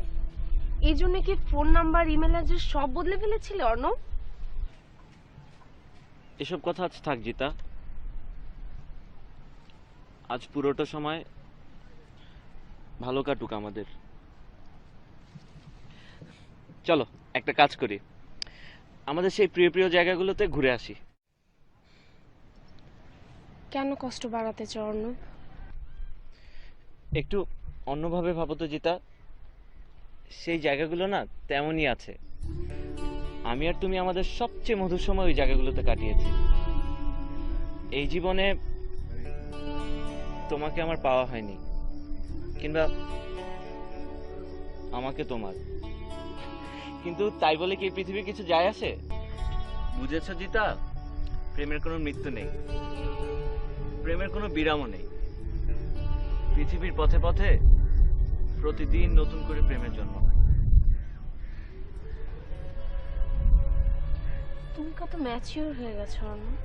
এই জন্য কি ফোন নাম্বার, ইমেল অ্যাড্রেস সব বদলে ফেলেছিলে অর্ণব? এসব কথা আজ থাক জিতা, আজ পুরোটা সময় ভালো কাটুক আমাদের। চলো একটা কাজ করি, আমাদের সেই প্রিয় প্রিয় জায়গাগুলোতে ঘুরে আসি। কেন কষ্ট বাড়াতে চাও অর্ণব? একটু অন্যভাবে ভাবো তো জিতা, সেই জায়গাগুলো না তেমনই আছে। আমি আর তুমি আমাদের সবচেয়ে মধুর সময় ওই জায়গাগুলোতে কাটিয়েছি। এই জীবনে তোমাকে আমার পাওয়া হয়নি, কিংবা আমাকে তোমার, কিন্তু তাই বলে কি এই পৃথিবীর কিছু যায় আসে? বুঝেছো জিতা, প্রেমের কোনো মৃত্যু নেই, প্রেমের কোনো বিরামও নেই। পৃথিবীর পথে পথে প্রতিদিন নতুন করে প্রেমের জন্ম হয়। তুমি কত ম্যাচিওর হয়ে গেছো অর্ণব।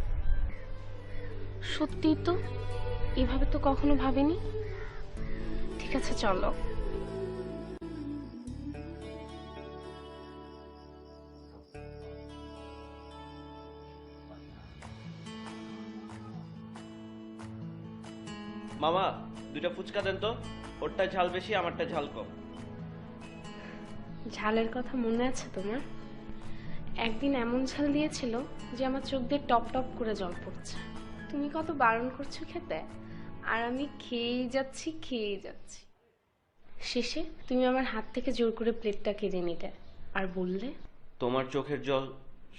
সত্যি তো, এভাবে তো কখনো ভাবিনি। ঠিক আছে চলো। মামা 2টা ফুচকা দেন তো, ওরটা ঝাল বেশি, আমারটা ঝাল কম। ঝালের কথা মনে আছে তোমার? একদিন এমন ঝাল দিয়েছিল যে আমার চোখ দিয়ে টপ টপ করে জল পড়ছে। তুমি কত বারণ করছো খেতে, আর আমি খেয়েই যাচ্ছি। শেষে তুমি আমার হাত থেকে জোর করে প্লেটটা কেড়ে নিতে আর বললে, তোমার চোখের জল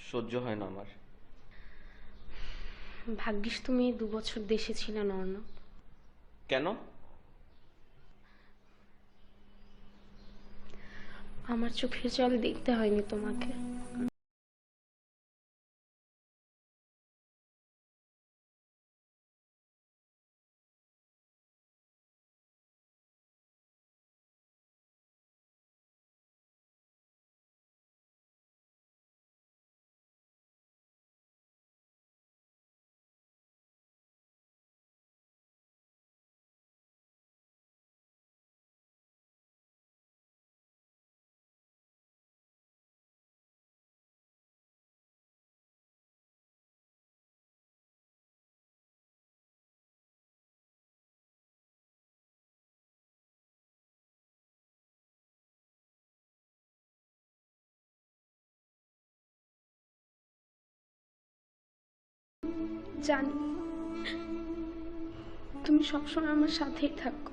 সহ্য হয় না আমার। ভাগ্যিস তুমি 2 বছর দেশে ছিলে না অর্ণব। কেন? আমার চোখের জল দেখতে হয়নি তোমাকে। জানি তুমি সবসময় আমার সাথেই থাকো।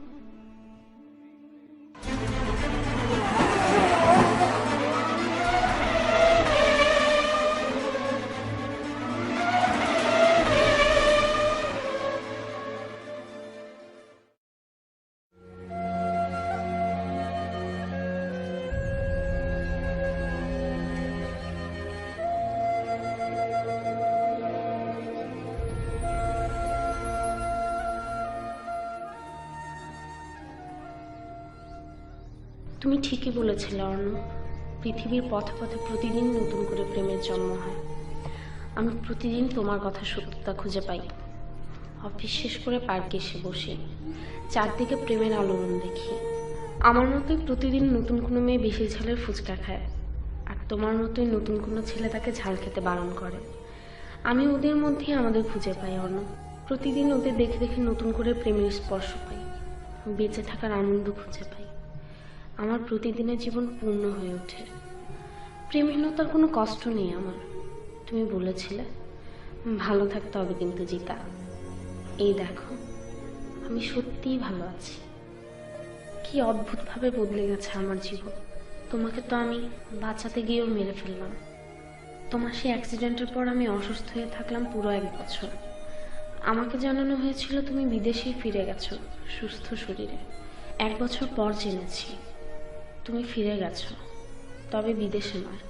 তুমি ঠিকই বলেছিলে অর্ণব, পৃথিবীর পথে পথে প্রতিদিন নতুন করে প্রেমের জন্ম হয়। আমি প্রতিদিন তোমার কথা সত্যতা খুঁজে পাই। অফিস শেষ করে পার্কে এসে বসি, চারদিকে প্রেমের আলোড়ন দেখি। আমার মতোই প্রতিদিন নতুন কোনো মেয়ে বেশি ঝালের ফুচকা খায়, আর তোমার মতোই নতুন কোনো ছেলে তাকে ঝাল খেতে বারণ করে। আমি ওদের মধ্যেই আমাদের খুঁজে পাই অর্ণব। প্রতিদিন ওদের দেখে দেখে নতুন করে প্রেমের স্পর্শ পাই, বেঁচে থাকার আনন্দ খুঁজে পাই। আমার প্রতিদিনের জীবন পূর্ণ হয়ে ওঠে। প্রেমহীনতার কোনো কষ্ট নেই আমার। তুমি বলেছিলে ভালো থাকতে হবে কিন্তু জিতা, এই দেখো আমি সত্যিই ভালো আছি। কি অদ্ভুতভাবে বদলে গেছে আমার জীবন। তোমাকে তো আমি বাঁচাতে গিয়েও মেরে ফেললাম। তোমার সেই অ্যাক্সিডেন্টের পর আমি অসুস্থ হয়ে থাকলাম পুরো 1 বছর। আমাকে জানানো হয়েছিল তুমি বিদেশেই ফিরে গেছো সুস্থ শরীরে। 1 বছর পর জেনেছি তুমি ফিরে গেছো, তবে বিদেশে নয়।